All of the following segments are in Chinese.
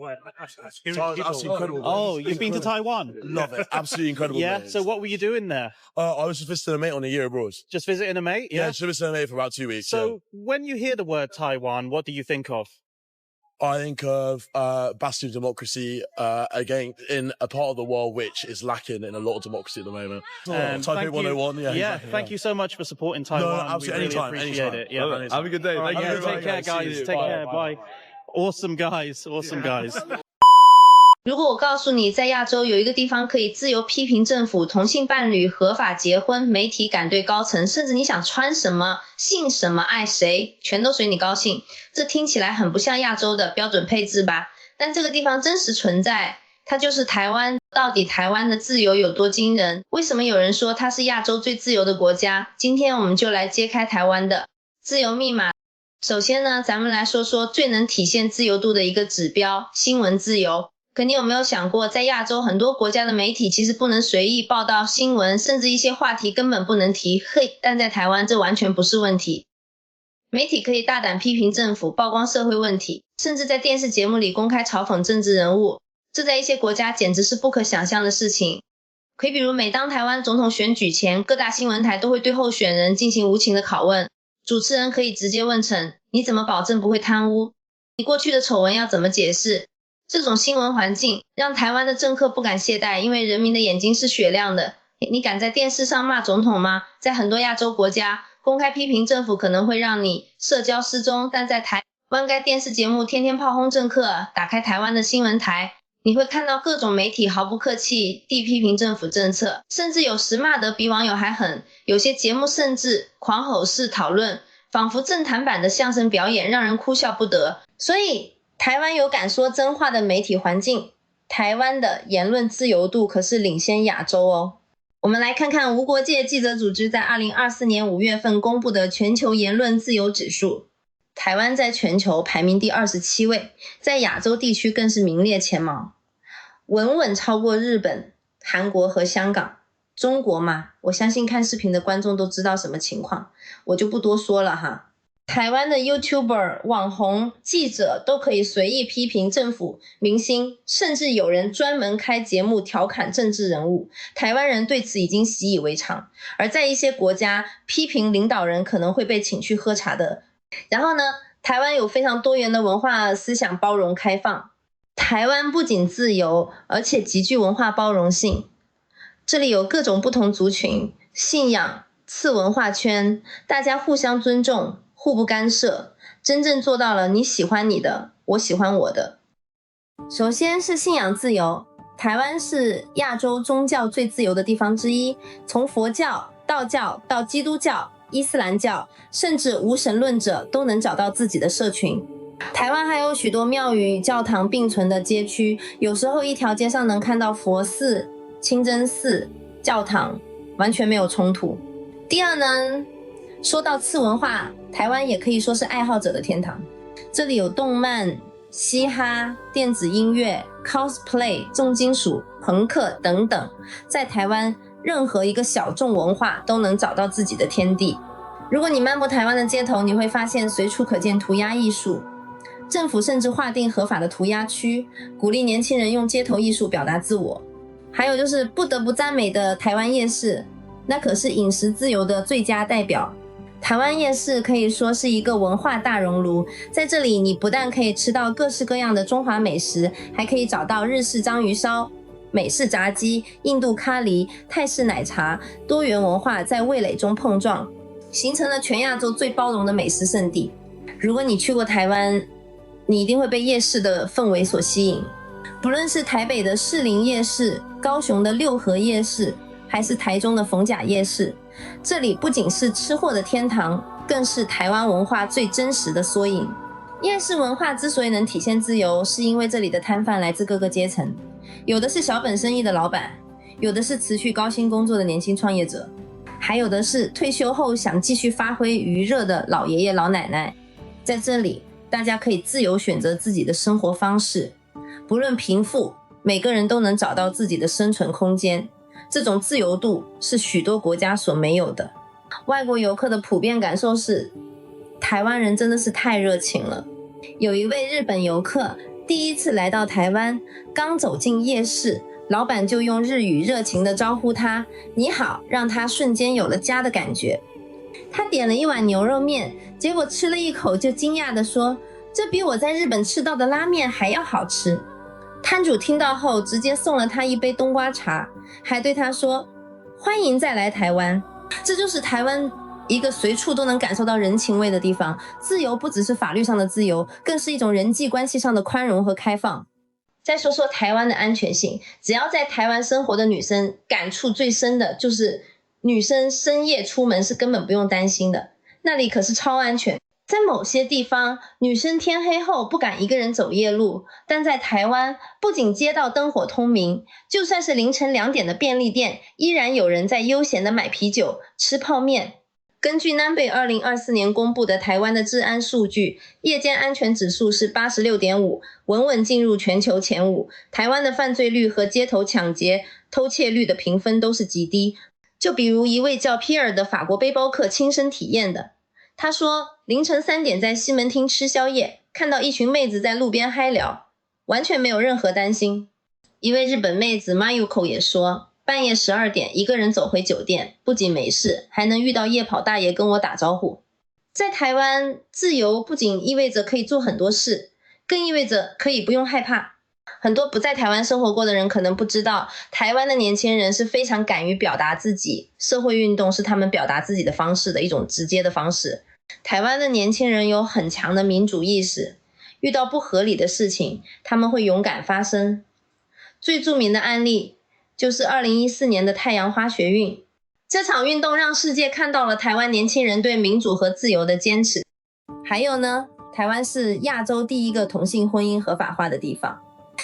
Well, Absolutely incredible. Oh, you've been to Taiwan? Love it. Absolutely incredible. Yeah. place. So what were you doing there? I was just visiting a mate on a year abroad. Just visiting a mate? Yeah, just visiting a mate for about 2 weeks. So when you hear the word Taiwan, what do you think of? I think of bastion of democracy again in a part of the world which is lacking in a lot of democracy at the moment. Taipei 101. Yeah, thank you so much for supporting Taiwan. No, absolutely. We really appreciate it. Yeah. Have a good day. Right, yeah, take care, guys. Take care. Bye. Awesome guys. Awesome guys. 如果我告诉你，在亚洲有一个地方可以自由批评政府、同性伴侣合法结婚、媒体敢对高层，甚至你想穿什么、信什么、爱谁，全都随你高兴，这听起来很不像亚洲的标准配置吧？但这个地方真实存在，它就是台湾。到底台湾的自由有多惊人？为什么有人说它是亚洲最自由的国家？今天我们就来揭开台湾的自由密码。首先呢，咱们来说说最能体现自由度的一个指标——新闻自由。可你有没有想过，在亚洲很多国家的媒体其实不能随意报道新闻，甚至一些话题根本不能提，但在台湾这完全不是问题。媒体可以大胆批评政府，曝光社会问题，甚至在电视节目里公开嘲讽政治人物，这在一些国家简直是不可想象的事情。可以比如每当台湾总统选举前，各大新闻台都会对候选人进行无情的拷问，主持人可以直接问成：你怎么保证不会贪污？你过去的丑闻要怎么解释？这种新闻环境让台湾的政客不敢懈怠，因为人民的眼睛是雪亮的。你敢在电视上骂总统吗？在很多亚洲国家，公开批评政府可能会让你社交失踪，但在台湾该电视节目天天炮轰政客，打开台湾的新闻台，你会看到各种媒体毫不客气地批评政府政策，甚至有时骂得比网友还狠，有些节目甚至狂吼式讨论，仿佛政坛版的相声表演，让人哭笑不得。所以台湾有敢说真话的媒体环境，台湾的言论自由度可是领先亚洲哦。我们来看看无国界记者组织在2024年5月份公布的全球言论自由指数，台湾在全球排名第27位，在亚洲地区更是名列前茅，稳稳超过日本、韩国和香港。中国嘛，我相信看视频的观众都知道什么情况，我就不多说了哈。台湾的 YouTuber、网红、记者都可以随意批评政府、明星，甚至有人专门开节目调侃政治人物。台湾人对此已经习以为常，而在一些国家，批评领导人可能会被请去喝茶的。然后呢，台湾有非常多元的文化思想，包容开放。台湾不仅自由，而且极具文化包容性。这里有各种不同族群、信仰、次文化圈，大家互相尊重，互不干涉，真正做到了你喜欢你的，我喜欢我的。首先是信仰自由，台湾是亚洲宗教最自由的地方之一，从佛教、道教到基督教、伊斯兰教，甚至无神论者都能找到自己的社群。台湾还有许多庙宇、教堂并存的街区，有时候一条街上能看到佛寺、清真寺、教堂，完全没有冲突。第二呢，说到次文化，台湾也可以说是爱好者的天堂。这里有动漫、嘻哈、电子音乐、cosplay、重金属、朋克等等，在台湾任何一个小众文化都能找到自己的天地。如果你漫步台湾的街头，你会发现随处可见涂鸦艺术，政府甚至划定合法的涂鸦区，鼓励年轻人用街头艺术表达自我。还有就是不得不赞美的台湾夜市，那可是饮食自由的最佳代表。台湾夜市可以说是一个文化大熔炉，在这里你不但可以吃到各式各样的中华美食，还可以找到日式章鱼烧、美式炸鸡、印度咖喱、泰式奶茶，多元文化在味蕾中碰撞，形成了全亚洲最包容的美食圣地。如果你去过台湾，你一定会被夜市的氛围所吸引。不论是台北的士林夜市、高雄的六合夜市，还是台中的逢甲夜市，这里不仅是吃货的天堂，更是台湾文化最真实的缩影。夜市文化之所以能体现自由，是因为这里的摊贩来自各个阶层，有的是小本生意的老板，有的是持续高薪工作的年轻创业者，还有的是退休后想继续发挥余热的老爷爷老奶奶。在这里，大家可以自由选择自己的生活方式，不论贫富，每个人都能找到自己的生存空间。这种自由度是许多国家所没有的。外国游客的普遍感受是，台湾人真的是太热情了。有一位日本游客第一次来到台湾，刚走进夜市，老板就用日语热情地招呼他，你好，让他瞬间有了家的感觉。他点了一碗牛肉面，结果吃了一口就惊讶地说，这比我在日本吃到的拉面还要好吃。摊主听到后直接送了他一杯冬瓜茶，还对他说，欢迎再来台湾。这就是台湾一个随处都能感受到人情味的地方。自由不只是法律上的自由，更是一种人际关系上的宽容和开放。再说说台湾的安全性，只要在台湾生活的女生感触最深的就是女生深夜出门是根本不用担心的，那里可是超安全。在某些地方，女生天黑后不敢一个人走夜路，但在台湾，不仅街道灯火通明，就算是凌晨2点的便利店，依然有人在悠闲的买啤酒、吃泡面。根据南北2024年公布的台湾的治安数据，夜间安全指数是 86.5， 稳稳进入全球前5。台湾的犯罪率和街头抢劫、偷窃率的评分都是极低。就比如一位叫皮尔的法国背包客亲身体验的，他说凌晨3点在西门町吃宵夜，看到一群妹子在路边嗨聊，完全没有任何担心。一位日本妹子 Mayuko 也说，半夜12点一个人走回酒店，不仅没事，还能遇到夜跑大爷跟我打招呼。在台湾，自由不仅意味着可以做很多事，更意味着可以不用害怕。很多不在台湾生活过的人可能不知道，台湾的年轻人是非常敢于表达自己，社会运动是他们表达自己的方式的一种直接的方式。台湾的年轻人有很强的民主意识，遇到不合理的事情，他们会勇敢发声。最著名的案例就是2014年的太阳花学运，这场运动让世界看到了台湾年轻人对民主和自由的坚持。还有呢，台湾是亚洲第一个同性婚姻合法化的地方。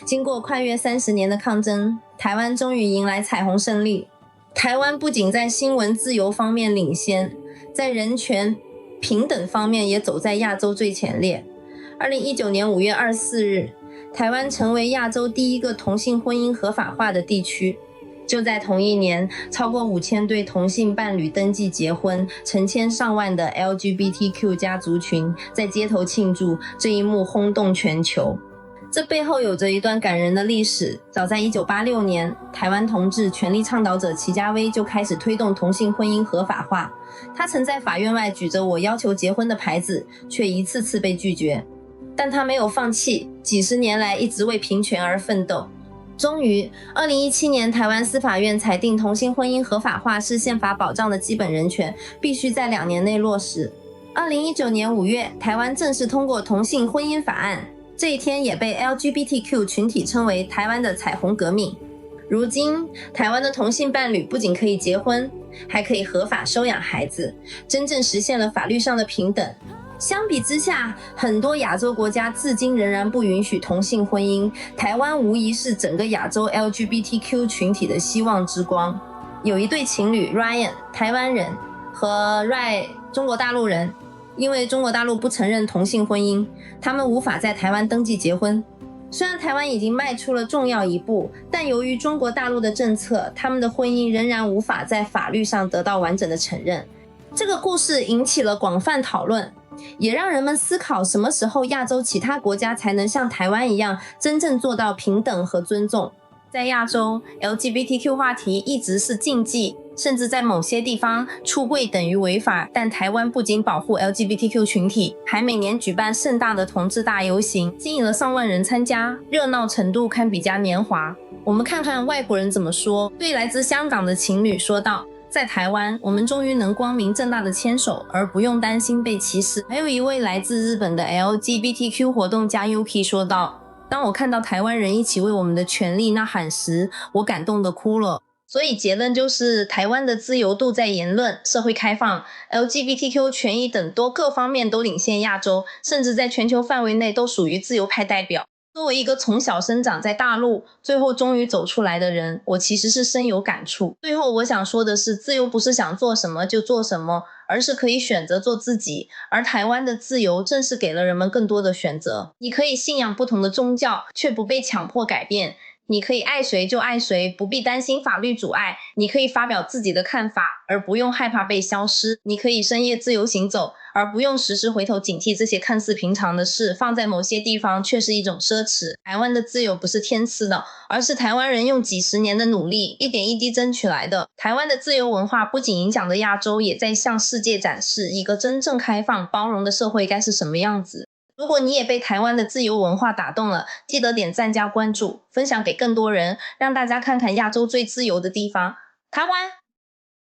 经过跨越30年的抗争，台湾终于迎来彩虹胜利。台湾不仅在新闻自由方面领先，在人权平等方面也走在亚洲最前列。2019年5月24日，台湾成为亚洲第一个同性婚姻合法化的地区。就在同一年，超过5000对同性伴侣登记结婚，成千上万的 LGBTQ 家族群在街头庆祝，这一幕轰动全球。这背后有着一段感人的历史。早在1986年，台湾同志权利倡导者祁家威就开始推动同性婚姻合法化。他曾在法院外举着我要求结婚的牌子，却一次次被拒绝。但他没有放弃，几十年来一直为平权而奋斗。终于2017年，台湾司法院裁定同性婚姻合法化是宪法保障的基本人权，必须在2年内落实。2019年5月，台湾正式通过同性婚姻法案，这一天也被 LGBTQ 群体称为台湾的彩虹革命。如今，台湾的同性伴侣不仅可以结婚，还可以合法收养孩子，真正实现了法律上的平等。相比之下，很多亚洲国家至今仍然不允许同性婚姻，台湾无疑是整个亚洲 LGBTQ 群体的希望之光。有一对情侣 Ryan 台湾人和 Rai 中国大陆人，因为中国大陆不承认同性婚姻，他们无法在台湾登记结婚。虽然台湾已经迈出了重要一步，但由于中国大陆的政策，他们的婚姻仍然无法在法律上得到完整的承认。这个故事引起了广泛讨论，也让人们思考什么时候亚洲其他国家才能像台湾一样真正做到平等和尊重。在亚洲， LGBTQ 话题一直是禁忌，甚至在某些地方出柜等于违法。但台湾不仅保护 LGBTQ 群体，还每年举办盛大的同志大游行，吸引了上万人参加，热闹程度堪比嘉年华。我们看看外国人怎么说。对来自香港的情侣说道，在台湾，我们终于能光明正大的牵手，而不用担心被歧视。还有一位来自日本的 LGBTQ 活动家 Yuki 说道，当我看到台湾人一起为我们的权利呐喊时，我感动得哭了。所以结论就是，台湾的自由度在言论、社会开放、LGBTQ 权益等多个方面都领先亚洲，甚至在全球范围内都属于自由派代表。作为一个从小生长在大陆，最后终于走出来的人，我其实是深有感触。最后我想说的是，自由不是想做什么就做什么，而是可以选择做自己。而台湾的自由正是给了人们更多的选择。你可以信仰不同的宗教，却不被强迫改变。你可以爱谁就爱谁，不必担心法律阻碍。你可以发表自己的看法，而不用害怕被消失。你可以深夜自由行走，而不用时时回头警惕这些看似平常的事，放在某些地方却是一种奢侈。台湾的自由不是天赐的，而是台湾人用几十年的努力，一点一滴争取来的。台湾的自由文化不仅影响着亚洲，也在向世界展示一个真正开放、包容的社会该是什么样子。如果你也被台湾的自由文化打动了，记得点赞加关注，分享给更多人，让大家看看亚洲最自由的地方——台湾。